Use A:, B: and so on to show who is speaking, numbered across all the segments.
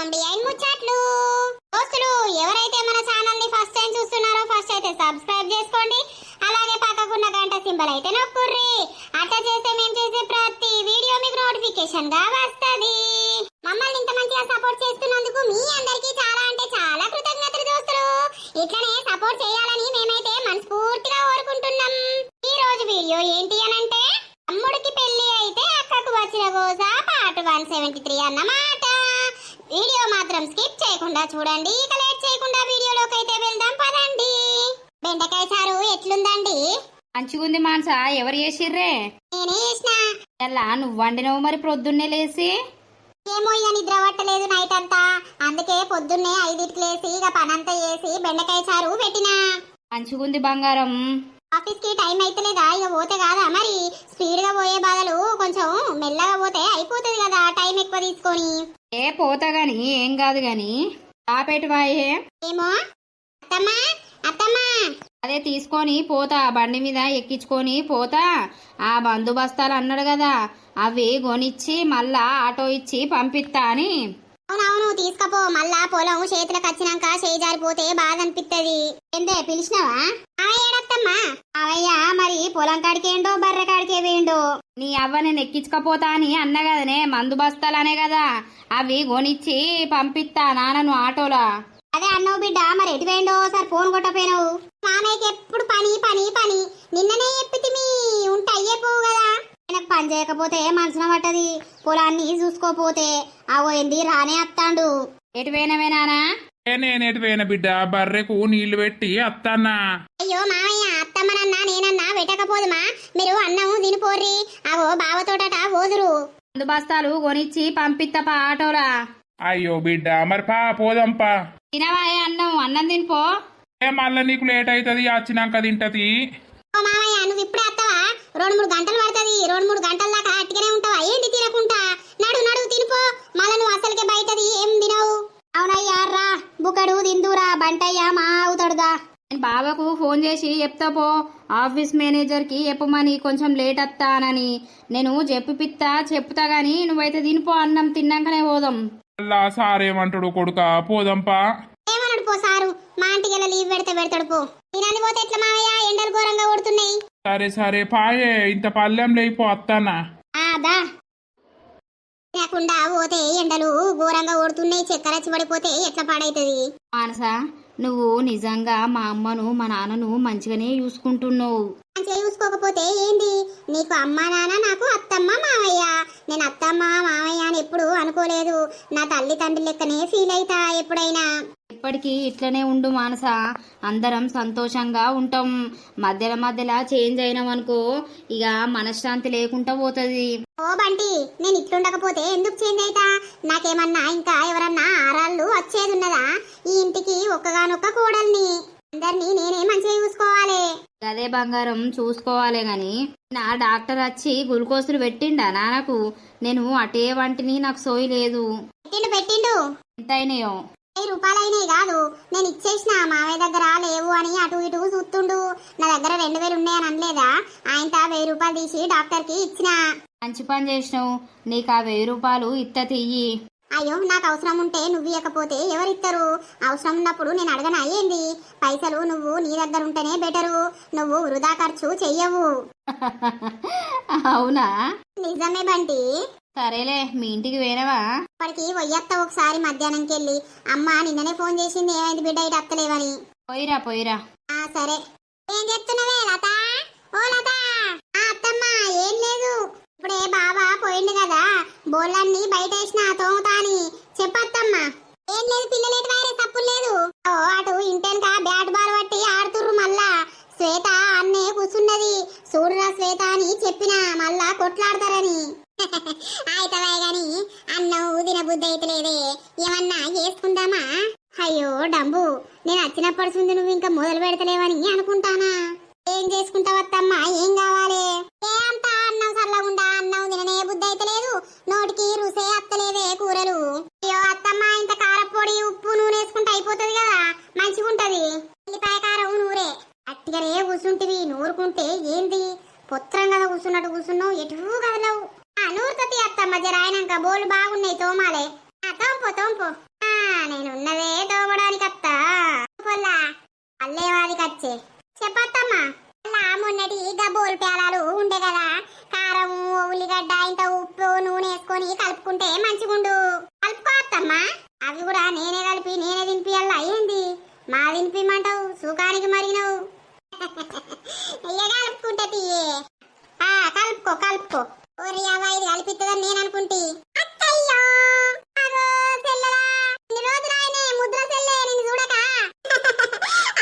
A: Welcome behind ముచ్చట్లు. దోస్తులు ఎవరైతే మన ఛానల్ ని ఫస్ట్ టైం చూస్తున్నారో ఫస్ట్ అయితే సబ్స్క్రైబ్ చేసుకోండి. అలాగే పక్కకున్న గంట సింబల్ అయితే నొక్కుర్రి. అట్లా చేస్తే మేము చేసే ప్రతి వీడియో మీకు నోటిఫికేషన్ గా వస్తది. మమ్మల్ని ఇంత మంచిగా సపోర్ట్ చేస్తున్నందుకు మీ అందరికీ చాలా అంటే చాలా కృతజ్ఞతలు దోస్తులు. ఇట్లనే సపోర్ట్ చేయాలని మేమైతే మనస్ఫూర్తిగా కోరుకుంటున్నాం. ఈ రోజు వీడియో ఏంటి అనంటే తమ్ముడికి పెళ్లి అయితే అక్కకు వచ్చిన గోస పార్ట్ 173 అన్నమాట. వీడియో మాత్రం స్కిప్ చేయకుండా చూడండి. ఇక లేట్ చేయకుండా వీడియోలోకి అయితే వెళ్దాం పదండి. బెండకాయ చారు ఎట్లుందండి?
B: మంచిగుంది మానస. ఎవరు చేసిర్రే?
A: నేనే చేసిన.
B: ఎలా నువ్వు వండినవు మరి ప్రొద్దున్నే లేసి?
A: ఏమో ఇక నిద్ర పట్టలేదు నైట్ అంతా, అందుకే పొద్దున్నే 5కి లేసి ఇక పనంతా చేసి బెండకాయ చారు పెట్టినా.
B: మంచిగుంది బంగారం.
A: ఆఫీస్ కి టైం అయితలేదా? ఇక పోతే కాదా మరి? స్పీడ్ గా పోయే బదులు కొంచెం మెల్లగా పోతే అయిపోతుంది కదా, టైం ఎక్కువ తీసుకొని.
B: ఏ పోతా గాని ఏం కాదు గాని ఆపేటవాయే.
A: ఏమో అత్తమ్మా అత్తమ్మా
B: అదే తీసుకొని పోతా, బండి మీద ఎక్కించుకొని పోతా. ఆ బందోబస్తాలు అన్నాడు కదా, అవి కొనిచ్చి మళ్ళా ఆటో ఇచ్చి పంపిస్తా అని.
A: అవునవును తీసుకపో. మళ్ళా పొలం చేతులకు వచ్చినాక చేజారిపోతే బాధ అనిపిస్తుంది. ఎందే పిలిచినావా? ఏడత్తమ్మా అవయ్య మరి పొలం కాడికేండో బర్రె కాడికే వేయండో.
B: నీ అవ్వ నేను ఎక్కించుకపోతా అని అన్న కదనే, మందు బస్తాలనే కదా, అవి కొనిచ్చి పంపిస్తా నాన్నను ఆటోలా.
A: అదే అన్నావు బిడ్డ, మరి ఎటు వేయండో సార్ ఫోన్ కొట్టపోయినావు. మామయ్యకి ఎప్పుడు పని పని పని. నిన్ననే చెప్పితే మీ ఉంటే అయ్యేపోవు కదా. ఆయనకు పని చేయకపోతే మనసున పట్టది. పొలాన్ని చూసుకోపోతే అవోయింది రానే అత్తాండు.
B: ఎటు పోయినవే నానా?
C: నేనేటి పోయిన బిడ్డ, బర్రెకు నీళ్లు పెట్టి అత్తన్నా.
A: అయ్యో మామయ్య, అత్తమ్మనన్నా నేనన్నా పెట్టకపోదుమా? మీరు అన్నము తినిపోర్రి. అవో బావతోటట పోదురు.
B: మందు బస్తాలు కొనిచ్చి పంపిస్తా ఆటోలా.
C: అయ్యో బిడ్డ మరి పోదంపా.
B: తినవాయే అన్నం తినిపో.
C: మళ్ళా నీకు లేట్ అవుతుంది, వచ్చినాక తింటది.
A: ఓ మామయ్య, నువ్వు ఇప్పుడే వస్తావా? 2-3 గంటలు పడుతుంది. 2-3 గంటల దాకా అట్టిగానే ఉంటావా ఏంటి తినకుంటా? నడు తినిపో. మళ్ళా నువ్వు అసలుకే బయటది ఏం తినవు. అవునయ్యా రా బుక్కడు తిందురా, బంటయ్యా మా అవుతాడుదా.
B: నేను బాబాకు ఫోన్ చేసి చెప్తా పో, ఆఫీస్ మేనేజర్ కి చెప్పమని కొంచెం లేట్ వస్తానని. నేను చెప్తా గాని నువ్వైతే తినిపో, అన్నం తిన్నాకనే పోదాం.
C: అల్లా సారేమంటాడు కొడుక, పోదంపా.
A: ఏమన్నాడు పో సారు? మా ఇంటికి లీవ్ పెడతాడు పో. తినని పోతే ఎట్లా మామయ్య? ఎండలు ఘోరంగా కొడుతున్నాయి.
C: సరే పాయే, ఇంత పల్లెం లేయిపో అత్తానా.
A: దా లేకుండా పోతే ఎండలు ఘోరంగా కొడుతున్నాయి. చక్కెర వచ్చి పడిపోతే ఎట్లా పాడైతుంది?
B: మానస, నువ్వు నిజంగా మా అమ్మను మా నాన్నను మంచిగానే చూసుకుంటున్నావు.
A: మంచిగా చూసుకోకపోతే ఏంది? నీకు అమ్మ నాన్న, నాకు అత్తమ్మ మావయ్య. నేను అత్తమ్మ మావయ్య అని ఎప్పుడు అనుకోలేదు. నా తల్లి తండ్రి లెక్కనే ఫీల్ అయితా ఎప్పుడైనా.
B: ఇప్పటికీ ఇట్లనే ఉండు మానస, అందరం సంతోషంగా ఉంటాం. మధ్యలో చేంజ్ అయినామనుకో ఇక మనశ్శాంతి లేకుండా పోతుంది.
A: ఓ బంటి, నేను ఇట్లుండకపోతే ఎందుకు చేంజ్ అయితా? నాకేమన్నా ఇంకా ఎవరన్నా ఆరాళ్ళు వచ్చేది ఉన్నదా? ఈ ఇంటికి ఒక్కగానొక్క కోడల్ని. అందరినీ నేనే మంచిగా చూసుకోవాలి.
B: అదే బంగారం చూసుకోవాలి గాని, నా డాక్టర్ వచ్చి గ్లూకోజులు పెట్టిండా నాన్నకు? నేను అటే వంటిని నాకు సోయి లేదు.
A: పెట్టిండు.
B: ఎంత అయినాయో?
A: 1000 రూపాయలైనాయి కాదు, నేను ఇచ్చేసిన. మావయ్య దగ్గర లేవు అని అటు ఇటు చూస్తుండు. నా దగ్గర 2000 ఉన్నాయని అనలేదా? ఆయనతో 1000 రూపాయలు తీసి డాక్టర్ కి ఇచ్చిన.
B: మంచి పని చేసినావు. నీకు ఆ 1000 రూపాయలు ఇత్త తియ్యి.
A: అయ్యో, నాకు అవసరం ఉంటే నువ్వు ఇవ్వకపోతే ఎవరిస్తారు? అవసరం ఉన్నప్పుడు నేను అడగను. అయ్యింది పైసలు నువ్వు నీ దగ్గర ఉంటేనే బెటరు. నువ్వు వృధా ఖర్చు చెయ్యవు.
B: అవునా?
A: నిజమే బంటి.
B: సరేలే, మీ ఇంటికి వేనవా?
A: ఇప్పటికి వయ్యత్త ఒకసారి మధ్యాహ్నంకి వెళ్ళి. అమ్మ నిన్ననే ఫోన్ చేసింది, ఏమైంది బిడ్డ ఇటు అత్తలేవని.
B: పోయిరా.
A: సరే. ఏం చెప్తున్నావే లత? ఓ లత. అత్తమ్మ ఏం లేదు, ఇప్పుడే బాబా పోయిండు కదా, బోళ్ళన్నీ బయట వేసిన తోముతా అని చెప్పత్తమ్మా. ఏం లేదు పిల్లలేటి వైరస్ తప్పులు లేదు. అటు ఇంటెనక బ్యాట్ బాల్ పట్టి ఆడుతుర్రు. మళ్ళా శ్వేత అన్నే కూర్చున్నది. చూడురా శ్వేత అని చెప్పిన, మళ్ళా కొట్లాడతారని. అయితవే గాని అన్నం ఊదిన బుద్ధి అయితే లేదే. ఏమన్నా చేసుకుందామా? అయ్యో డంబు, నేను వచ్చినప్పటి నుండి నువ్వు ఇంకా మొదలు పెడతలేవని అనుకుంటానా. ఏం చేసుకుంటావత్తమ్మా? ఏం కావాలి? ఏ అంతా అన్నం సర్లగుండా అన్నం తిననే బుద్ధి అయితే లేదు. నోటికి రుసే అత్తలేదే కూరలు. అయ్యో అత్తమ్మ, ఇంత కారపొడి ఉప్పు నూనె వేసుకుంటే అయిపోతుంది కదా, మంచిగుంటది. ఉల్లిపాయ కారం నూరే అట్టిగానే కూర్చుంటివి. నూరుకుంటే ఏంది పొత్రం కదా కూర్చున్నట్టు కూర్చున్నావు, ఎటు కదలవు. నూరుతతి అత్తమ్మ, జర అయినాక బోళ్ళు బాగున్నాయి తోమాలే. తోంపో నేనున్నదే తోమడానికి అత్త పొల్లా అల్లేవాదికి వచ్చే చెప్పత్తమ్మా అలా మొన్నటి గబోల్ పేలాలు ఉండే కదా కారం ఉల్లిగడ్డ ఇంత ఉప్పు నూనె వేసుకొని కలుపుకుంటే మంచిగుండు కలుపుకోవత్తమ్మా అవి కూడా నేనే కలిపి నేనే తినిపియాలా అయ్యింది మా తినిపిమంటావు సుఖానికి మరిగినవు అయ్య కలుపుకుంటా తీయే కలుపుకో కలుపుకో ఓరి అవ్వ ఇది కలిపిస్తుందని నేను అనుకుంటే అక్కయ్యో అగో సెల్లరా ఇన్ని రోజులు ఆయనే ముద్ర సెల్లే నిన్ను చూడక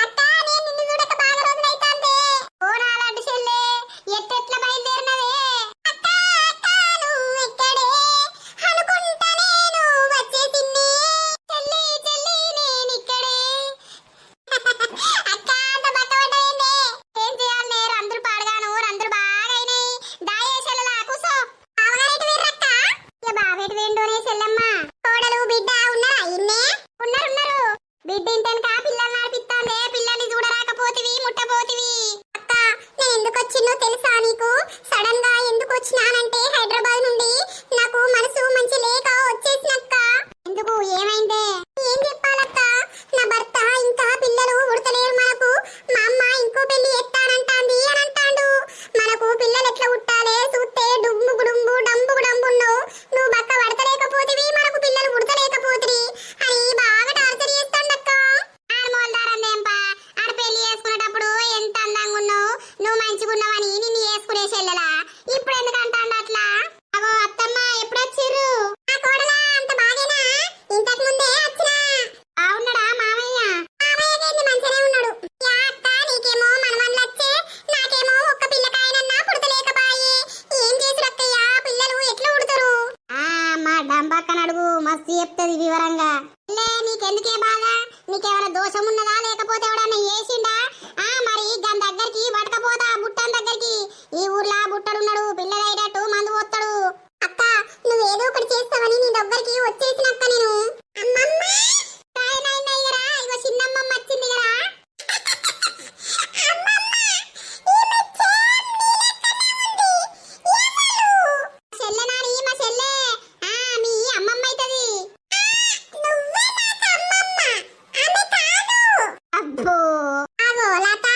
A: అక్క నేను నిన్ను చూడక బాగా రోజులైతాందే ఓ నాలాంటి సెల్లే ఎట్టెట్లా బయలుదేరినవే అక్క అక్క నువ్వు ఎక్కడే అనుకుంటా నేను వచ్చేసిన్ని చెల్లి చెల్లి నేను ఇక్కడే అక్క అంత బట్టబడ్డేందే ఏం చేయాలి రందులు పాడగాను రందులు బాగా అయినాయి దాయే సెల్లలా కూసో బావగారేటి వీర్రక్క ఇక బావేటి వేండోనే సెల్లమ్మ కోడలు బిడ్డ ఉన్నారా ఇన్నే ఉన్నారు బిడ్డ ఇంటెనక పిల్లల్ని నడిపిస్తాందే పిల్లల్ని చూడరాకపోతివి ముట్టపోతివి అక్క నేను ఎందుకు వచ్చినో తెలుసా నీకు సడన్ గా ఎందుకు వచ్చినానంటే హైదరాబాద్ నుండి నాకు మనసు మంచి లేక వచ్చేసినక్క ఎందుకు ఏమైందే ఏం చెప్పాలక్క నా భర్త ఇంకా పిల్లలు ఉడతలేరు మనకు మా అమ్మ ఇంకో పెళ్లి ఎత్తానంటాంది అని అంటాండు మనకు పిల్లలు ఎట్లా ఉట్టాలే చూస్తే డుంబు డుంబు డంబు డంబున్నావు నువ్వు బక్క పడతలేకపోతివి మనకు పిల్లలు ఉడతలేకపోతివి అని బాగా టార్చర్ చేస్తాండక్క ఆడమోల్దారందేంపా ఆడ పెళ్లి చేసుకునేటప్పుడు ఎంత అందంగా ఉన్నావు నువ్వు మంచిగున్నావని నిన్ను చేసుకునే చెల్లెలా ఇప్పుడు ఎందుకు అంటాండు అట్లా అగో అత్తమ్మ ఎప్పుడు వచ్చిర్రు ఆ కోడలా అంత బాగేనా ఇంతకు ముందే వచ్చినా బాగున్నాడా మామయ్య మామయ్యకేంది మంచిగానే ఉన్నాడు యా అక్క నీకేమో మనవన్లు వచ్చే నాకేమో ఒక్క పిల్లకాయనన్నా పుడతలేకపాయే ఏం చేసుడక్కయ్య పిల్లలు ఎట్లా ఉడతారు మా డంబక్కన అడుగు మస్తు చెప్తది వివరంగా లే నీకెందుకే బాధ నీకేమైనా దోషం ఉన్నదా లేకపోతే ఎవడన్నా చేసిండా మరి దాని దగ్గరికి పట్టకపోతా బుట్టన్ దగ్గరికి ఈ ఊర్లో బుట్టడున్నాడు పిల్లలయ్యేటట్టు మందు పోతాడు అక్క నువ్వేదో ఒకటి చేస్తావని నీ దగ్గరికి వచ్చేసినక్క నేను అమ్మమ్మ కాయనైనయ్యరా ఇగో చిన్నమ్మమ్మ వచ్చింది కదా అమ్మమ్మ ఈమె చెల్లెనాని మా చెల్లె మీ అమ్మమ్మ అయితది నువ్వే నాకు అమ్మమ్మ ఆమె కాదు అబ్బో ఆగో లత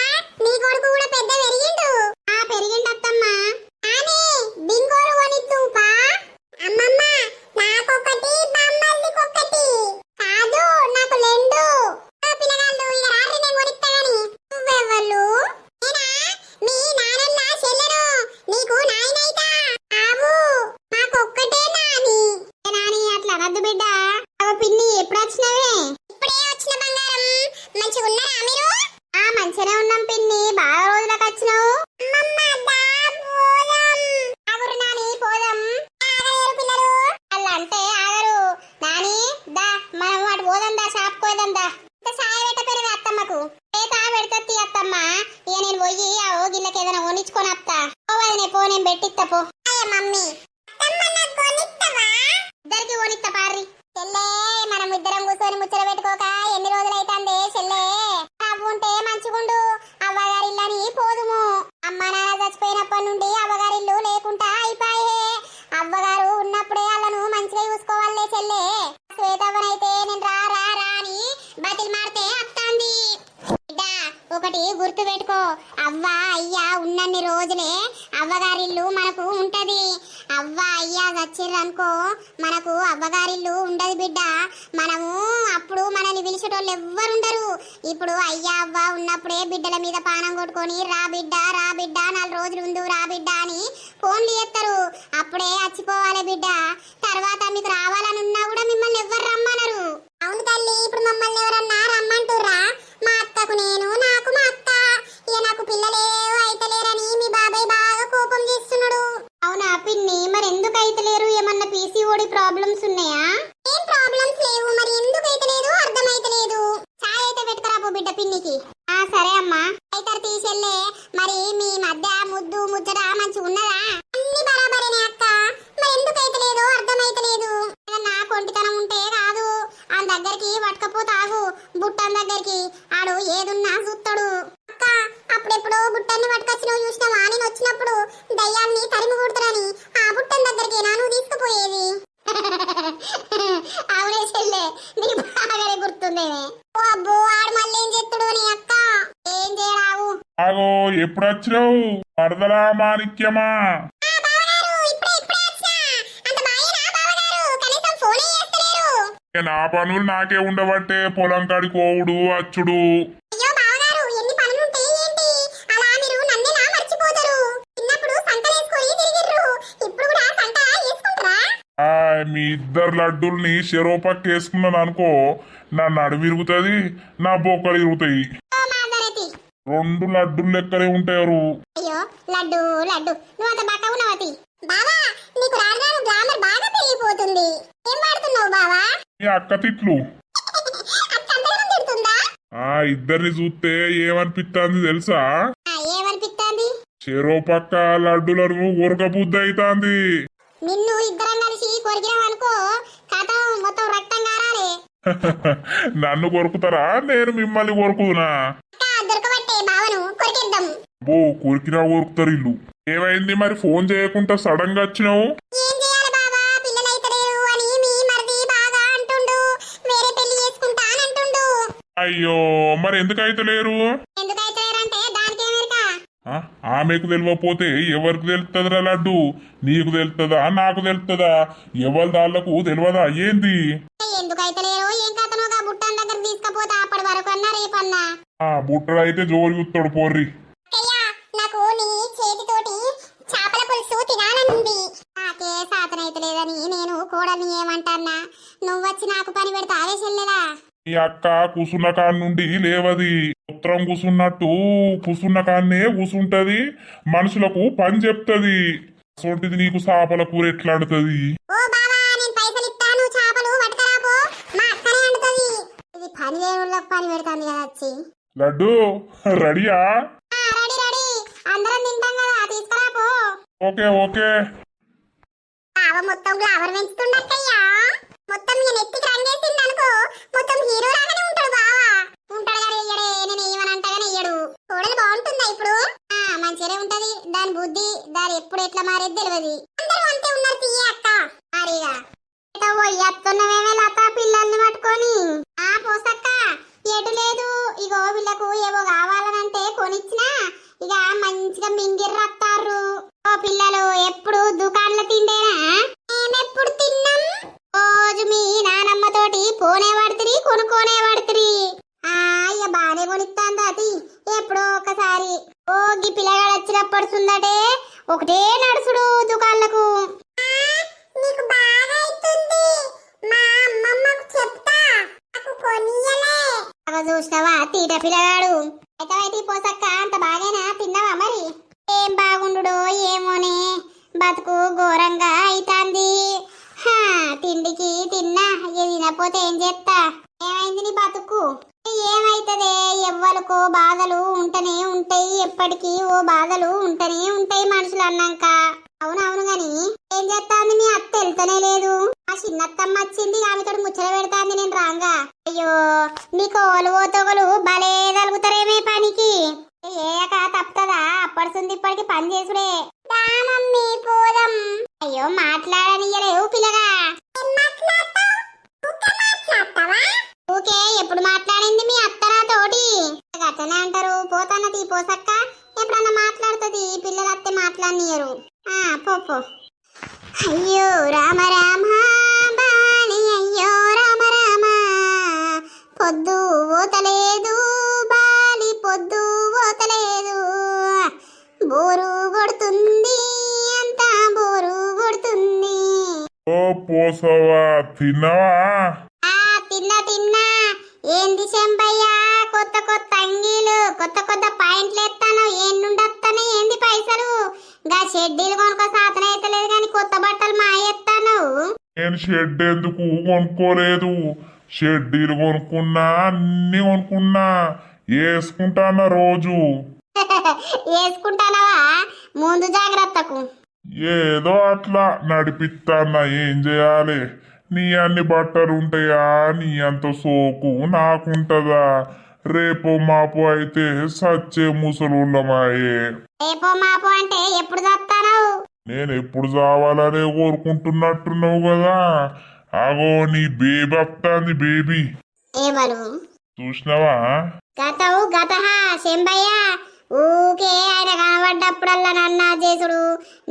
A: నీ కొడుకు కూడా పెద్ద పెరిగిండు పెరిగిండత్తమ్మ ఆనే బింగోరు కొనిద్దుపా అమ్మమ్మ నాకొకటి బామ్మల్లికొకటి కాదు నాకు రెండు పిల్లగాళ్ళు ఇక రాత్రి నేను కొనిస్తా గాని నువ్వెవ్వళ్ళు నేనా మీ నానన్న చెల్లెను నీకు నాయనైతా ఆవు నాకొక్కటే నాని నాని అట్లా రద్దు బిడ్డ పిన్ని ఎప్పుడు వచ్చినవే ఇప్పుడే వచ్చిన బంగారం మంచిగా ఉన్నారా మీరు మంచిగానే ఉన్నాం పిన్ని బాగా రోజులకు వచ్చినావు ఆగురు నాని పోదాం ఆగలేరు పిల్లలు అలా అంటే ఆగరు నాని దా మనం వాటి పోదాం దా షాప్ పోదాం దా సాయ పెట్టపోయినవి అత్తమ్మకు పెడతీ అత్తమ్మ ఇక నేను పోయి ఆ ఓగిళ్ళకి ఏదైనా కొనిచ్చుకొని అత్తా పోవదనే పో నేను పెట్టిస్తా పో మమ్మీ ఇద్దరికి కొనిస్తా పార్రి చెల్లే మనం ఇద్దరం కూర్చొని ముచ్చట పెట్టుకోక ఎన్ని రోజులు అవుతుంది చెల్లే ఉంటే మంచిగుండు అవ్వగారిల్లని పోదుము అమ్మ నాన్న చచ్చిపోయినప్పటి నుండి అవ్వగారిల్లు లేకుండా అయిపోయే అవ్వగారు ఉన్నప్పుడే వాళ్ళను మంచిగా చూసుకోవాలే చెల్లే శ్వేతవ్వనైతే నేను రా రా రా అని బతిలు మారితే అత్తాంది ఒకటి గుర్తు పెట్టుకో అవ్వ అయ్యా ఉన్నన్ని రోజులే అవ్వగారిల్లు మనకు ఉంటది అవ్వ అయ్యా చచ్చిర్రనుకో మనకు అవ్వగారిల్లు ఉండదు బిడ్డ మనము అప్పుడు మనల్ని పిలిచేటోళ్ళు ఎవ్వరుండరు ఇప్పుడు అయ్యా అవ్వ ఉన్నప్పుడే బిడ్డల మీద పానం కొట్టుకొని రా బిడ్డ 4 రోజులు ఉండు రా బిడ్డ అని ఫోన్లు చేస్తారు అప్పుడే చచ్చిపోవాలి బిడ్డ తర్వాత మీకు రావాలని ఉన్నా కూడా మిమ్మల్ని ఎవ్వరు రమ్మనరు అవును తల్లి ఇప్పుడు మమ్మల్ని ఎవరన్నా రమ్మంటుర్రా మా అక్కకు నేను నాకు మా అక్క ఇక నాకు పిల్లలే అయితలేరని మీ బాబాయ్ బాగా కోపం చేస్తున్నాడు అవునా పిన్ని మరి ఎందుకు అయితలేరు ఏమన్నా పీసీఓడి ప్రాబ్లమ్స్ ఉన్నాయా ఏం ప్రాబ్లమ్స్ లేవు మరి ఎందుకు అయితలేదు అర్థమైతలేదు చాయ్ అయితే పెట్టుకురాపో బిడ్డ పిన్నికి సరే అమ్మా అయితే తీసెళ్ళే మరి మీ మధ్య ముద్దు ముచ్చట మంచి ఉన్నదా అన్ని బరాబరేనే అక్క మరి ఎందుకు అయితలేదు అర్థమైతలేదు నా కొంటితనం ఉంటే కాదు ఆ దగ్గరికి పట్టుకపోతాగు బుట్టన్ దగ్గరికి ఆడు ఏదున్నా చూస్తాడు అక్క అప్పుడెప్పుడు బుట్టన్ని పట్టుకొచ్చినావు చూసినావా నేను వచ్చినప్పుడు దయ్యాన్ని తరిమి కొడుతురని ఆ బుట్టన్ దగ్గరికి నాను తీసుకుపోయేది
D: ఎప్పుడు వచ్చినావు వరదలా మాణిక్యమా? నా పనులు నాకే ఉండబట్టే పొలం కాడికి పోవుడు అచ్చుడు. మీ ఇద్దరు లడ్డూల్ని చెరోపక్క వేసుకున్నాను అనుకో, నా నడు విరుగుతుంది, నా బొక్కలు ఇరుగుతాయి. 2 లడ్డూలు లెక్కలే ఉంటారు.
A: అయ్యో లడ్డు లడ్డు నువ్వు అంత బక్క ఉన్నవతి బావా, నీకు రాను గ్లామర్ బాగా పెరిగిపోతుంది. ఏం వాడుతున్నావు బావా?
D: మీ అక్క తిట్లు. ఇద్దరిని చూస్తే ఏమనిపిస్తుంది తెలుసా?
A: ఏమనిపిస్తుంది?
D: చెరోపక్క లడ్డులను ఉరక బుద్ధి అవుతుంది.
A: నిన్ను ఇద్దరం కలిసి కొరికినామనుకో కథ మొత్తం రక్తం కారాలి.
D: నన్ను కొరుకుతారా, నేను మిమ్మల్ని కొరుకునా?
A: దొరకబట్టే బావను కొరికేద్దాం.
D: బో కొరికినా కొరుకుతారు ఇల్లు. ఏమైంది మరి ఫోన్ చేయకుండా సడన్ గా వచ్చినావు?
A: ఏం చేయాలి బావా, పిల్లలైతలేరు అని మీ మరిది బాగా అంటుండు. వేరే పెళ్లి చేసుకుంటా అని అంటుండు.
D: అయ్యో మరి ఎందుకైతే లేరు?
A: ఎందుకైతలేరంటే దానికేమేరికా?
D: ఆమెకు తెలియకపోతే ఎవరికి తెలుస్తుందిరా లడ్డు? నీకు తెలుస్తుందా నాకు తెలుస్తుందా? ఎవరి దాళ్లకు తెలియదా ఏంది?
A: ఎందుకైతలేరు ఏం కథనోగా బుట్టన్ దగ్గర తీసుకపోతే అప్పటి వరకు అన్నా రేపన్నా.
D: బుట్టడైతే జోరు చూస్తాడు పోర్రి.
A: నాకు నీ చేతితోటి చేపల పులుసు తినాలనుంది. నాకే సాతనైతలేదని నేను కోడల్ని ఏమంటాన్నా? నువ్వొచ్చి నాకు పని పెడతా ఆవేశంలేదా?
D: మీ అక్క కూసున్న కాడ నుండి లేవది. ఉత్తరం కూసున్నట్టు కూసున్న కాన్నే కూసుంటది, మనుషులకు పని చెప్తది. సొంటిది నీకు చేపల కూర ఎట్లాడుతుంది?
A: ఓ బావా, నేను పైసలు ఇస్తాను, చేపలు పట్టుకరాపో, మా అక్కనే అంటది. ఇది పని లేనులకు పని పెడతాంది కదా వచ్చి.
D: లడ్డు రెడీయా?
A: రెడీ రెడీ, అందరం తింటాం కదా, తీసుకురాపో.
D: Okay okay.
A: బావ మొత్తం గ్లామర్ పెంచుతుండక్కయ్యా. మొత్తం నేను ఎత్తికి రంగేసింది అనుకో, మొత్తం హీరో లాగానే ఉంటాడు బావా. ఉంటాడు కానీ ఇయ్యడే, నేను ఏమనంటగానే ఇయ్యడు. చూడలు బాగుంటుందా ఇప్పుడు? మంచిగానే ఉంటది. దాని బుద్ధి దాని ఎప్పుడు ఎట్లా మారేది తెలియదు. అందరూ అంతే ఉన్నారు తీయ అక్క. మరిగా పోయేస్తున్నవేమే లత పిల్లల్ని పట్టుకొని. పోసక్క ఎటు లేదు, ఇగో వీళ్ళకు ఏవో కావాలనంటే కొనిచ్చినా ఇక మంచిగా మింగిర్రత్తారు. ఓ పిల్లలు ఎప్పుడు దుకాణంలో తిండేనా? మేమెప్పుడు తిన్నాం? రోజు మీ నానమ్మతోటి పోనే పడుతుంది, కొనుక్కోనే పడుతుంది. ఇక బానే కొనిస్తాంది అది. ఎప్పుడో ఒకసారి ఓ గీ పిల్లగాడు వచ్చినప్పుడు సుందటే ఒకటే నడుచుడు దుకాణాలకు. నీకు బాగా అవుతుంది, మా అమ్మమ్మకు చెప్తా, నాకు కొనియలే. చూసినావా తీట పిల్లగాడు. అయితే పోసక్క అంత బాగేనా? తిన్నావా మరి? ఏం బాగుండు ఏమోనే, బతుకు ఘోరంగా అయితాంది. తిండికి తిన్నా, తినపోతే ఏం చేస్తా? ఏమైంది నీ బతుకు? ఏమైతదే, ఎవ్వరికో బాధలు ఉంటనే ఉంటాయి. ఎప్పటికీ ఓ బాధలు ఉంటనే ఉంటాయి మనుషులు అన్నాక. అవునవును గాని ఏం చేస్తాంది మీ అత్త? వెళ్తనే లేదు. ఆ చిన్నత్తమ్మ వచ్చింది, ఆమెతో ముచ్చట పెడతాంది నేను రాంగా. అయ్యో నీకు ఓలు ఓతోగలు భలే తలుగుతారేమే పనికి. ఏక తప్పుతుందా? అప్పడుతుంది ఇప్పటికి పని చేసుడే. మమ్మీ పోదాం. అయ్యో మాట్లాడనియలేవు పిల్లగా. ఊకే ఎప్పుడు మాట్లాడింది మీ అత్త నాతోటి? అట్లనే అంటారు. పోతాన్నది పోసక్క, ఎప్పుడన్నా మాట్లాడుతుంది. పిల్లలు అత్తే మాట్లాడనియరు. పో. అయ్యో రామ రామ బాలి, అయ్యో రామ రామ, పొద్దు పోతలేదు బాలి, పొద్దు పోతలేదు. బోరు కొడుతుంది, అంతా బోరు కొడుతుంది.
D: ఓ పోసవా, తిన్నావా?
A: తిన్నా. ఏంది చెంపయ్యా, కొత్త కొత్త అంగీలు, కొత్త కొత్త పాయింట్లు ఎత్తాను. ఏండుండొస్తాను ఏంది పైసలు? గా షెడ్డీలు కొనుక్కో సాతన అయితలేదు కానీ కొత్త బట్టలు మా ఎత్తాను.
D: నేను షెడ్ ఎందుకు కొనుక్కోలేదు, షెడ్డీలు కొనుక్కున్నా, అన్ని కొనుక్కున్నా, వేసుకుంటానా రోజు.
A: వేసుకుంటానవా? ముందు జాగ్రత్తకు.
D: ఏదో అట్లా నడిపిస్తానా, ఏం చేయాలి? నీ అన్ని బట్టలు ఉంటాయా? నీ అంత సోకు నాకుంటదా? రేపో మాపో అయితే సచ్చే ముసలుళ్ళమాయే.
A: రేపో మాపో అంటే ఎప్పుడు చస్తాను?
D: నేను ఎప్పుడు చావాలనే కోరుకుంటున్నట్టున్నావు కదా. అగో నీ బేబీ వస్తుంది, బేబీ.
A: ఏమను
D: చూసినావా?
A: గతవు గతహ శంబయ్య, ఊకే ఆయన కనబడ్డప్పుడల్లా నన్ను నాది చేసుడు,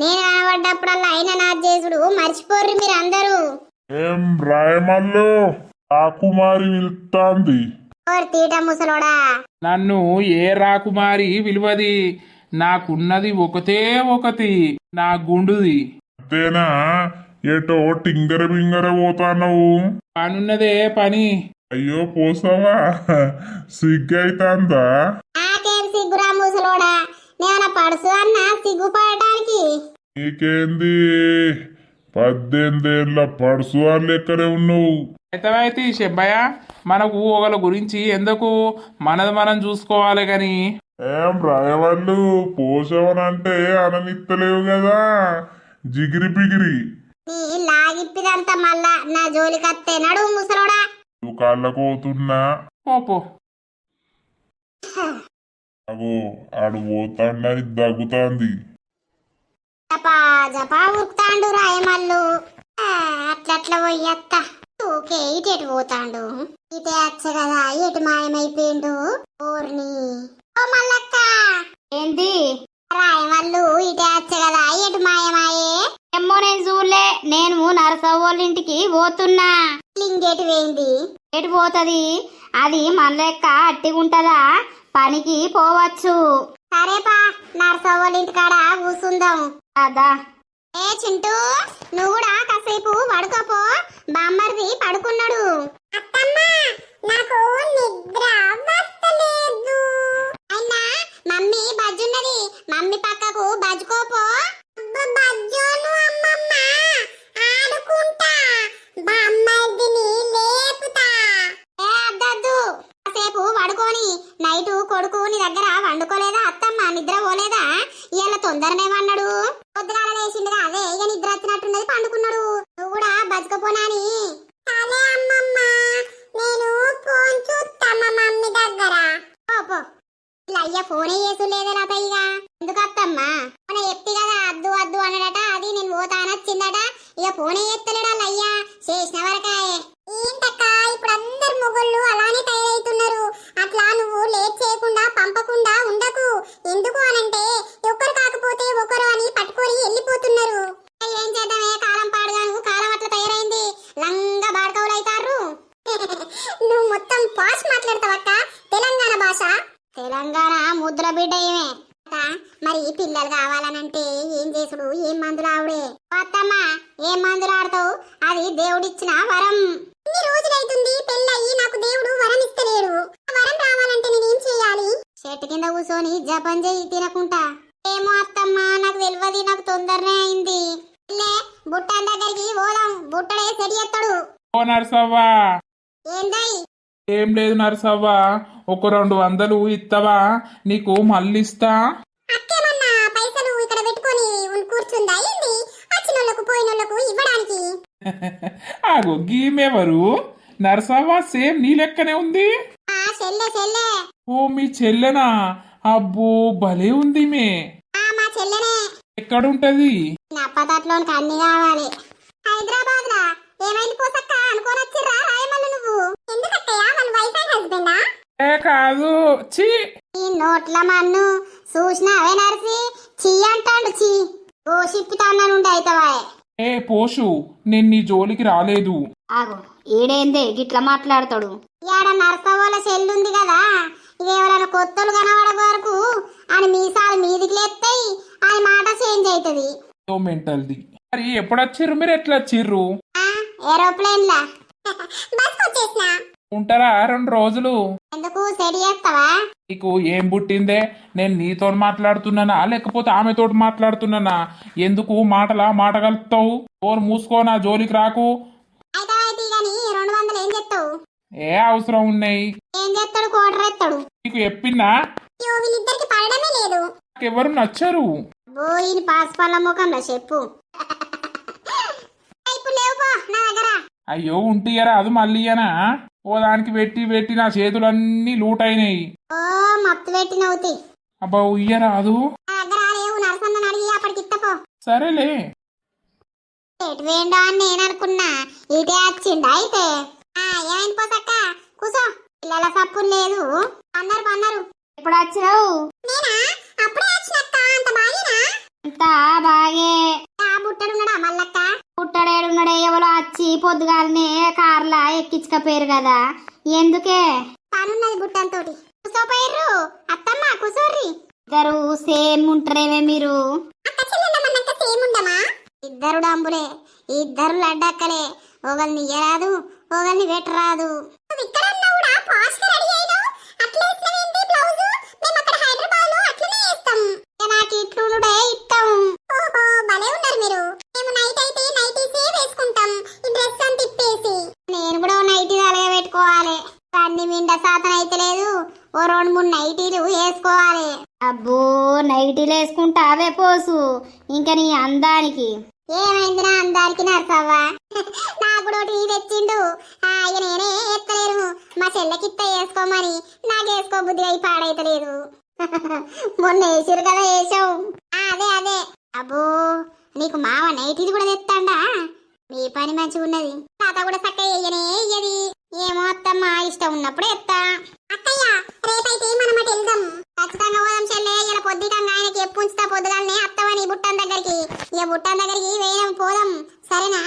A: నేను కనబడ్డప్పుడల్లా ఆయన నాది చేసుడు మర్చిపోర్రి మీరు అందరూ.
D: ఏం రాయమల్లు రాకుమారి వెళ్తాంది.
A: ఓర్ తీట ముసలోడా,
C: నన్ను ఏ రాకుమారి విలువది, నాకున్నది ఒకతే ఒకటి, నా గుండుది.
D: అంతేనా? ఏటో టింగర బింగర పోతానవు.
C: పనున్నదే పని.
D: అయ్యో పోసావా, సిగ్గైతాందా?
A: నాకేం సిగ్గురా ముసలోడా, నేను పడుసు అన్నా సిగ్గుపడటానికి.
D: నీకేంది 18 ఏళ్ళ పడుసు అని లెక్కనే ఉన్నావు.
C: అయితే శబ్బయ్య, మనకు ఒకళ్ళ గురించి ఎందుకు, మనది మనం చూసుకోవాలి గాని.
D: ఏం రాయవాళ్ళు పోసావనంటే అననిత్తలేవు కదా, జిగిరి బిగిరి.
A: నీ లాగిప్పిదంతా మళ్ళా నా జోలికత్తే నడు ముసలోడా.
D: నువ్వు కాళ్ళకోతున్నా
C: పోపో.
D: అగో ఆడు పోతాడని దగ్గుతాంది.
A: జపా జపా ఉరుకుతాండు రాయమల్లు. అట్లట్లా పోయత్త ఊకే ఇటెటు పోతాండు, ఇటే అచ్చ కదా ఎటు మాయమైపోయిండు. ఊర్ని ఓ మల్లక్క,
B: ఏంది?
A: రాయమల్లు ఇటే అచ్చ కదా ఎటు మాయమాయే.
B: ఏమో నేను చూడలే, నేను నరసవ్వోళ్ళింటికి పోతున్నా.
A: లింగేటి వేయింది.
B: ఎటు పోతది? అది మన లెక్క అట్టిగుంటదా? పనికి పోవచ్చు.
A: సరేపా నర్సవ్వల ఇంటికాడ కూసుందాం.
B: అదా
A: ఏ చింటూ, నువ్వు కూడా కాసేపు పడుకోపో, బామ్మర్ది పడుకున్నాడు. అత్తమ్మా నాకు నిద్ర వస్తలేదు. అయినా మమ్మీ బజ్జున్నది, మమ్మీ పక్కకు బజ్జుకోపో. బజ్జోను అమ్మమ్మ, ఆడుకుంటా, బామ్మర్దిని లేపుతా. ఏ అద్దద్దు, కాసేపు పడుకోని. నైటు కొడుకు నీ దగ్గర వండుకోలేదా అత్తమ్మ? నిద్ర పోలేదా? ఇవాళ తొందరనేమన్నాడు, పొద్దుగాల లేచిండుగా, అదే ఇక నిద్ర వచ్చినట్టున్నది పండుకున్నాడు. నువ్వు కూడా బతుకపోనాని. సరే అమ్మమ్మ, నేను ఫోన్ చూస్తామ మమ్మీ దగ్గర. పో ఇలా అయ్య ఫోనే చేసులేదే లతయ్యగా. ఎందుకు అత్తమ్మా? మన ఎత్తి కదా అద్దు అద్దు అన్నాడట, అది నేను పోతానొచ్చిందట, ఇక ఫోనే ఎత్తలేడా అయ్యా, చేసిన వరకాయే. ఏంటక్క ఇప్పుడు అందరు మొగళ్ళు అలానే తయారైతున్నారు, అట్లా నువ్వు లేట్ చేయకుండా పంపకుండా ఉండకు. ఎందుకు అనంటే ఒకరు కాకపోతే ఒకరు అని పట్టుకొని వెళ్ళిపోతున్నారు. ఏం చేద్దామే, కాలం పాడుగాను, కాలం అట్లా తయారైంది, లంగా బాడకవులు అవుతారు. నువ్వు మొత్తం పాస్ మాట్లాడతావక్క, తెలంగాణ భాష. తెలంగాణ ముద్ర బిడ్డ ఏమే. మరి పిల్లలు కావాలనంటే ఏం చేసుడు, ఏం మందులు ఆవుడే. అత్తమ్మా ఏం మందులు ఆడతావు, అది దేవుడిచ్చిన వరం. ఇన్ని రోజులైతుంది పెళ్ళయి, నాకు దేవుడు వరం ఇస్తలేడు. వరం రావాలంటే నేనేం చెయ్యాలి? చెట్టు కింద కూర్చొని జపం చేయి తినకుంటా. ఏమో అత్తమ్మా నాకు తెలియదు, నాకు తొందరనే అయింది. బుట్టన్ దగ్గరికి పోదాం, బుట్టడే సెడి ఎత్తాడు.
C: ఓ నరసవ్వా.
A: ఏందై?
C: ఏం లేదు నరసవ్వా, ఒక 200 ఇత్తవా, నీకు మళ్ళీ ఇస్తా.
A: అక్కేమన్నా పైసలు ఇక్కడ పెట్టుకొని కూర్చుందా ఏంది? వచ్చినోళ్ళకు పోయినోళ్ళకు ఇవ్వడానికి.
C: ఆగో గీమెవరు? నరసవ్వా సేమ్ నీ లెక్కనే ఉంది.
A: చెల్లె.
C: ఓ మీ చెల్లెనా? అబ్బో భలే ఉంది మే.
A: మా చెల్లెనే.
C: ఎక్కడుంటది?
A: నా పదాట్లోనికి అన్ని కావాలి. హైదరాబాద్ లా. ఏమైంది పోసక్క, అనుకోనొచ్చిర్రా రాయమల్లు నువ్వు? ఎందుకట్టయ్యా, మన వైఫ్ అండ్ హస్బెండా?
C: ఏ కాదు, చి.
A: ఈ నోట్ల మన్ను చూసినావే నర్సి, చీ అంటాడు. చీ ఓ షిప్పితాన్నుండి అయితవా.
C: ఏ పోషు, నేను నీ జోలికి రాలేదు.
B: ఆగు, ఈడేందే గిట్లా మాట్లాడతాడు?
A: ఇయాడ నర్సవ్వల చెల్లుంది కదా, ఇదేవరైనా కొత్తలు కనబడ వరకు అని మీసాలు మీదికి లేస్తాయి, ఆయన మాట చేంజ్ అవుతుంది.
C: ఓ మెంటల్ది. మరి ఎప్పుడొచ్చిర్రు, మీరు ఎట్లా వచ్చిర్రు?
A: ఏరోప్లేన్ లా బస్ వచ్చేసినా.
C: ఉంటారా 2 రోజులు?
A: ఎందుకు సెడి చేస్తావా?
C: నీకు ఏం పుట్టిందే? నేను నీతో మాట్లాడుతున్నానా లేకపోతే ఆమెతో మాట్లాడుతున్నానా? ఎందుకు మాట కలుపుతావు? ఓరు మూసుకో, నా జోలికి రాకు.
A: అయితే గాని 200 ఏం చేస్తావు?
C: ఏ అవసరం ఉన్నాయి?
A: ఏం చేస్తాడు, కోటర్ ఎత్తాడు.
C: నీకు చెప్పినా?
A: వీళ్ళిద్దరికి పడడమే లేదు.
C: నాకెవరు నచ్చరు.
A: బోయిని పాస్పల్ల ముఖంలో చెప్పు. ఇప్పుడు లేవుపో నా దగ్గర.
C: అయ్యో ఉంటియరా, అది మళ్ళీయనా? ఓ దానికి పెట్టి నా చేతులన్నీ లూట్ అయినాయి.
A: ఓ మత్తు పెట్టి నవ్వుతి.
C: అబ్బా ఉయ్యరాదు.
A: నా దగ్గర లేవు, నరసన్న అడిగి అప్పటికి ఇత్తపో.
C: సరేలే.
A: ఎటు వేయండో అని నేను అనుకున్నా, ఇటే వచ్చిండా అయితే. ఏమైంది పోసక్క, కూసో. పిల్లల సప్పుడు లేదు, అన్నారు.
B: ఎప్పుడు వచ్చినావు?
A: నేనా
B: అంతా బాగే.
A: ఆ బుట్టడున్నాడా మల్లక్క?
B: పుట్టడేడున్నాడే ఎవరో వచ్చి పొద్దుగాలనే కార్లా ఎక్కించకపోయారు కదా, ఎందుకే?
A: పనున్నది బుట్టంతోటి. కూసోపోయిర్రు అత్తమ్మ, కూసోర్రి.
B: ఇద్దరు సేమ్ ఉంటారేమే మీరు.
A: అక్క చెల్లెమ్మన్నక్క సేమ్ ఉండమా? ఇద్దరు డంబులే, ఇద్దరు లడ్డక్కలే. ఒకల్ని ఇయ్యరాదు, ఒకల్ని పెట్టరాదు. ఇక్కడ ఉన్నా కూడా పాస్ట్ రెడీ అయినావు. అట్లా ఇట్లనేంటి బ్లౌజ్? మేము అక్కడ హైదరాబాద్ లో అట్లనే చేస్తాం. నాకు ఇట్లుండే ఇష్టం. ఓహో భలే ఉన్నారు మీరు. మేము నైట్ అయితే నైటీసే వేసుకుంటాం, ఈ డ్రెస్ అంతా తిప్పేసి. నేను కూడా నైటీ అలాగే పెట్టుకోవాలి. అన్ని మిండ సాతన అయితే లేదు, ఓ 2-3 నైటీలు వేసుకోవాలి.
B: అబ్బో నైటీలు వేసుకుంటా అవే పోసు ఇంకా నీ అందానికి.
A: ఏమైంది నా అందరికి నర్సవ్వా? నాకు కూడా టీ తెచ్చిండు. ఇక నేనే ఎత్తలేను, మా చెల్లెకిత్త వేసుకోమని. నాకు వేసుకో బుద్ధి అయి పాడైతలేదు. మొన్న వేసిరు కదా వేసావు. అదే అదే. అబ్బో నీకు మావ నైటీలు కూడా తెస్తాడా? మీ పని మంచిగా ఉన్నది. తాత కూడా చక్క వేయనే వేయది. ఏమో అత్తమ్మ ఇష్టం ఉన్నప్పుడు ఎత్తా. అక్కయ్య రేపైతే మనం అటు వెళ్దాం. ఖచ్చితంగా పోదాం చెల్లె. ఇలా పొద్దుటంగా ఆయనకి ఎప్పు ఉంచుతా పొద్దుగానే అత్తవని బుట్టన్ దగ్గరికి. ఇక బుట్టన్ దగ్గరికి వేయం పోదాం, సరేనా?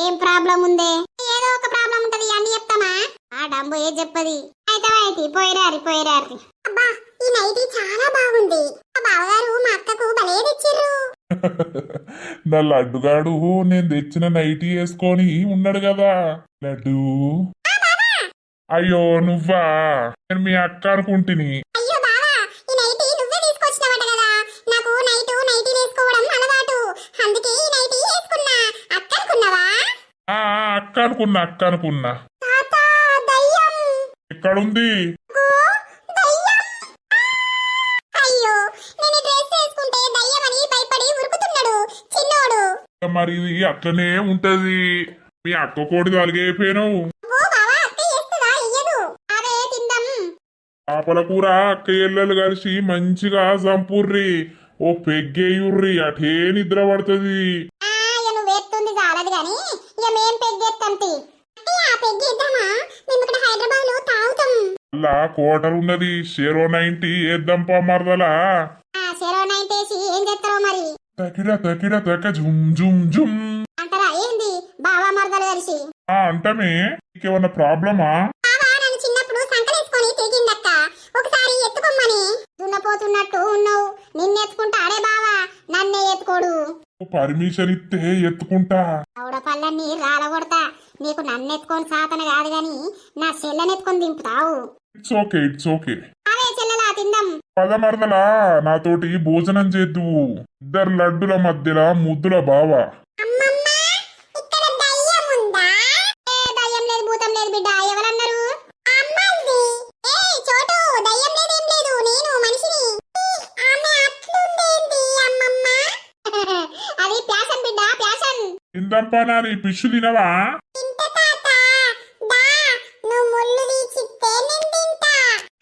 A: ఏం ప్రాబ్లం ఉందే? ఏదో ఒక ప్రాబ్లం ఉంటది, అన్ని చెప్తామా? ఆ డంబు ఏది చెప్పది. అయితే పోయిరారి. అబ్బా ఈ నైటీ చాలా బాగుంది. మా బావగారు మా అక్కకు భలే తెచ్చిర్రు.
D: నా లడ్డుగాడు నేను తెచ్చిన నైటీ వేసుకొని ఉన్నాడు కదా. లడ్డు అయ్యో నువ్వా? నేను మీ అక్క అనుకుంటుని.
A: అయ్యో బావా, ఈ నైటీ నువ్వే తీసుకొచ్చినవట కదా. నాకు నైటీ వేసుకోవడం అలవాటు, అందుకే ఈ నైటీ వేసుకున్నా. అక్క అనుకున్నావా?
D: అక్క అనుకున్నా.
A: తాత దయ్యం
D: ఎక్కడుంది?
A: దయ్యం. అయ్యో నేను డ్రెస్ వేసుకుంటే దయ్యం అని భయపడి ఉరుకుతున్నాడు చిన్నోడు.
D: మరి ఇది అట్లనే ఉంటది. మీ అక్క కోడి తలిగైపోయావు.
A: ఓ బావా, అక్క చేస్తుందా? ఇయ్యదు. అరే తిందాం.
D: చేపల కూర అక్క ఎల్లలు కలిసి మంచిగా సంపుర్రి, ఓ పెగ్గేయుర్రి, అటే నిద్ర పడుతుంది.
A: ఇక నువ్వు వేస్తుంది చాలదు గాని ఇక మేం పెగ్గేస్తాంటి. పెగ్గేద్దామా? మేము ఇక్కడ హైదరాబాద్ లో తాగుతాం.
D: అలా కోటర్ ఉన్నది, 090 వేద్దాం మరదలా.
A: 090 వేసి ఏం చేస్తారో మరి.
D: తకిడ జుమ్ జుమ్ జుమ్
A: అంటారా ఏంది? బావా మరదలు కలిసి
D: అంటమే. నీకేమన్నా ప్రాబ్లమా?
A: బావా నన్ను చిన్నప్పుడు సంకలేసుకొని తెగిందక్క. ఒకసారి ఎత్తుకోమని. దున్నపోతున్నట్టు ఉన్నావు, నిన్నెత్తుకుంటాడే బావా, నన్నే ఎత్తుకోడు.
D: పర్మిషన్ ఇస్తే ఎత్తుకుంటా.
A: ఆవిడ పళ్ళన్ని రాలగొడతా. నీకు నన్నెత్తుకొని సాతన కాదు గాని నా చెల్లెనెత్తుకొని దింపుతావు.
D: It's okay.
A: అవే చెల్లెలా తిందాం.
D: పదమరదలా నాతోటి భోజనం చేద్దువు. ఇద్దరు లడ్డుల మధ్యలో ముద్దుల బావ.
A: అమ్మమ్మ ఇక్కడ దయ్యం ఉందా? దయ్యం లేదు, భూతం లేదు బిడ్డ. ఎవరన్నారు? అమ్మల్ది. ఏయ్ చోటు, దయ్యం లేదేం లేదు, నేను మనిషిని. ఆమె అట్లుందేంటి అమ్మమ్మ? అది ప్యాషన్ బిడ్డ, ప్యాషన్.
D: ఇందంపా నాని పిచ్చు తినవా?
A: తింటా తాత. దా నువ్వు ముళ్ళు తీసిస్తే నేను తింటా.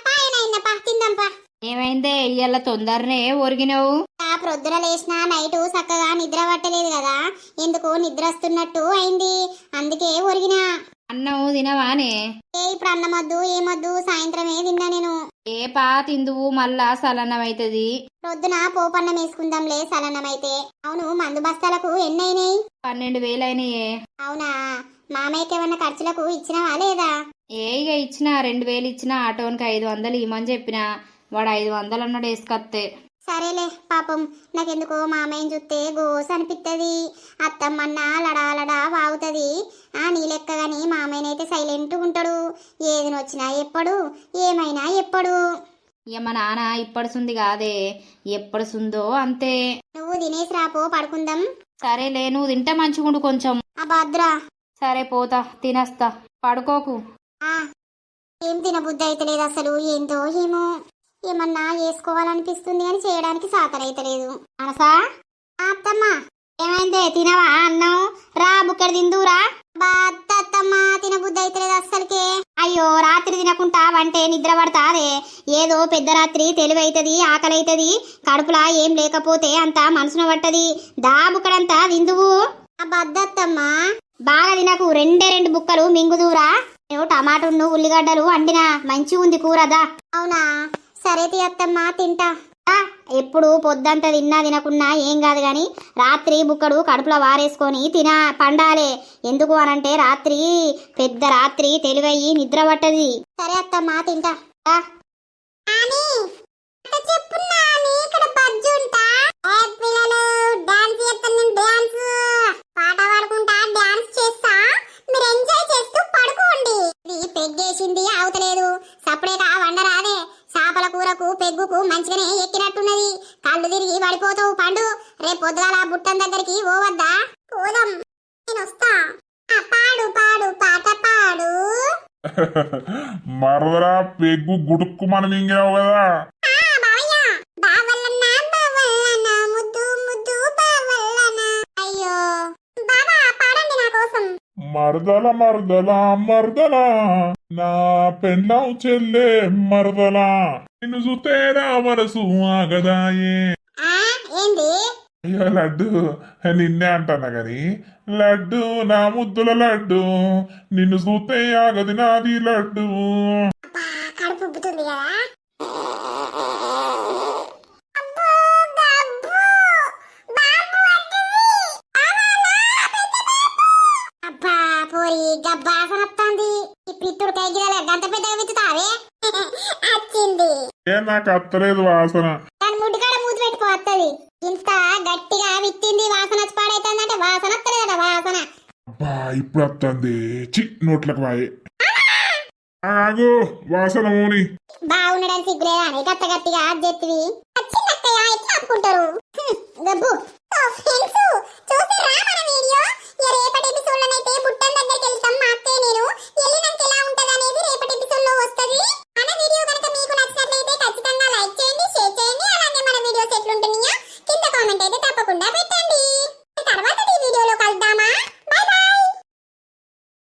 A: పాయనైనపా తిందాంపా.
B: ఏమైందే ఇయ్యాల తొందరనే ఒరిగినవు?
A: ప్రొద్దున లేచినా నైటు చక్కగా నిద్ర పట్టలేదు కదా, ఎందుకు నిద్ర వస్తున్నట్టు అయింది, అందుకే ఒరిగినా.
B: అన్నం తినవానే?
A: ఇప్పుడు అన్నం వద్దు ఏమొద్దు, సాయంత్రమే తిన్నా నేను.
B: ఏ పా తిందువు మళ్ళా సలనమైతది.
A: ప్రొద్దున పోపన్నం వేసుకుందాంలే సలన్నమైతే. అవును మందు బస్తాలకు ఎన్నైనాయి?
B: 12,000 అయినాయే.
A: అవునా? మామయ్యకి ఏమన్నా ఖర్చులకు ఇచ్చినావా లేదా?
B: ఇక ఇచ్చిన 2,000 ఇచ్చిన, ఆటోనికి 500 ఇమ్మని చెప్పిన. వాడు 500 అన్నాడు వేసుకత్తే.
A: సరేలే పాపం, నాకెందుకో మామయ్యని చూస్తే గోస్ అనిపిస్తుంది. అత్తమ్మన్నా లడా వాగుతుంది. నీ లెక్క గాని మామయ్యనైతే సైలెంట్గా ఉంటాడు. ఏది నొచ్చినా ఎప్పుడు, ఏమైనా ఎప్పుడు.
B: ఇక మా నాన్న ఇప్పడుసుంది కాదే, ఎప్పడుసుందో అంతే.
A: నువ్వు తినేసి రాపో, పడుకుందాం.
B: సరేలే, నువ్వు తింటే మంచిగుండు కొంచెం.
A: భద్రా.
B: సరే పోతా, తినేస్తా, పడుకోకు.
A: ఏం తినబుద్ధి అయితే లేదు అసలు, ఏందో ఏమో. ఏమన్నా వేసుకోవాలనిపిస్తుంది అని చేయడానికి సాతరైతలేదు. అనసా అత్తమ్మ ఏమైందే? తినవా అన్నం? రా బుక్కడి తిందురా. అత్తమ్మ తినబుద్ధి అయితే లేదు అస్సలకే. అయ్యో రాత్రి తినకుండా వంటే నిద్ర పడతాదే. ఏదో పెద్ద రాత్రి తెలివైతది, ఆకలి అవుతుంది. కడుపులా ఏం లేకపోతే అంత మనసున పట్టది. దా బుక్కడంతా తిందువు. బద్దత్తమ్మ బాగా తినకు, 2 బుక్కలు మింగుదూరా. నేను టమాటోను ఉల్లిగడ్డలు వండినా, మంచి ఉంది కూరదా. అవునా? సరే అత్తమ్మ తింటా. ఎప్పుడు పొద్దంతా తిన్నా తినకున్నా ఏం కాదు గాని రాత్రి బుక్కడు కడుపులో వారేసుకొని పండాలే. ఎందుకు అనంటే రాత్రి పెద్ద రాత్రి తెలివయ్యి నిద్ర పట్టది. సరే అత్తమ్మా తింటా. పెగ్గేసింది అవతలేదు సప్పుడేగా వండరాదే. చేపల కూరకు పెగ్గుకు మంచిగానే ఎక్కినట్టున్నది. కళ్ళు తిరిగి పడిపోతావు పండు. రేపు పొద్దుగాల బుట్టం దగ్గరికి పోవద్దా? పోదాం, నేను వస్తా. పాడు పాడు పాట పాడు.
D: మరదరా పెగ్గు గుడుక్కు మనం ఇంగావు కదా.
A: అయ్యో బాబా పాడండి నా కోసం.
D: మరదల మరదల మరదల నా పెండ్లాం చెల్లే మరదల నిన్ను చూస్తే నా మనసు ఆగదాయే.
A: ఏంది
D: అయ్యో లడ్డు నిన్నే అంటానా గాని లడ్డు నా ముద్దుల లడ్డు నిన్ను చూస్తే ఆగది నాది లడ్డు.
A: కడుపు ఉబ్బుతుంది కదా. అబ్బా పోయి గబ్బాసన వస్తుంది. ఈ పిత్తుడు కైగిరాలే గంట పెద్దగా విత్తుతావే. వచ్చింది
D: ఏ నాకు అత్తలేదు వాసన.
A: దాని ముడ్డుకాడ మూతి పెట్టుకోవత్తది. ఇంత గట్టిగా విత్తింది వాసన వచ్చి పాడైతుందంటే వాసన వస్తలేదట వాసన.
D: అబ్బా ఇప్పుడు వస్తుంది చి నోట్లకు వాయే. ఆగు వాసన మోని.
A: బాగుండడానికి సిగ్గులేదా అని గట్ట గట్టిగా చెప్తివి. వచ్చిందక్కయ్య ఎట్లా ఆపుకుంటారు గబ్బు. చూసారా మన వీడియో? రేపటి ఎపిసోడ్ లోనైతే బుట్టం దగ్గరికి వెళ్తాం. మా అత్తయ్య నేను వెళ్ళినాక ఎలా ఉంటది అనేది రేపటి ఎపిసోడ్ లో వస్తది.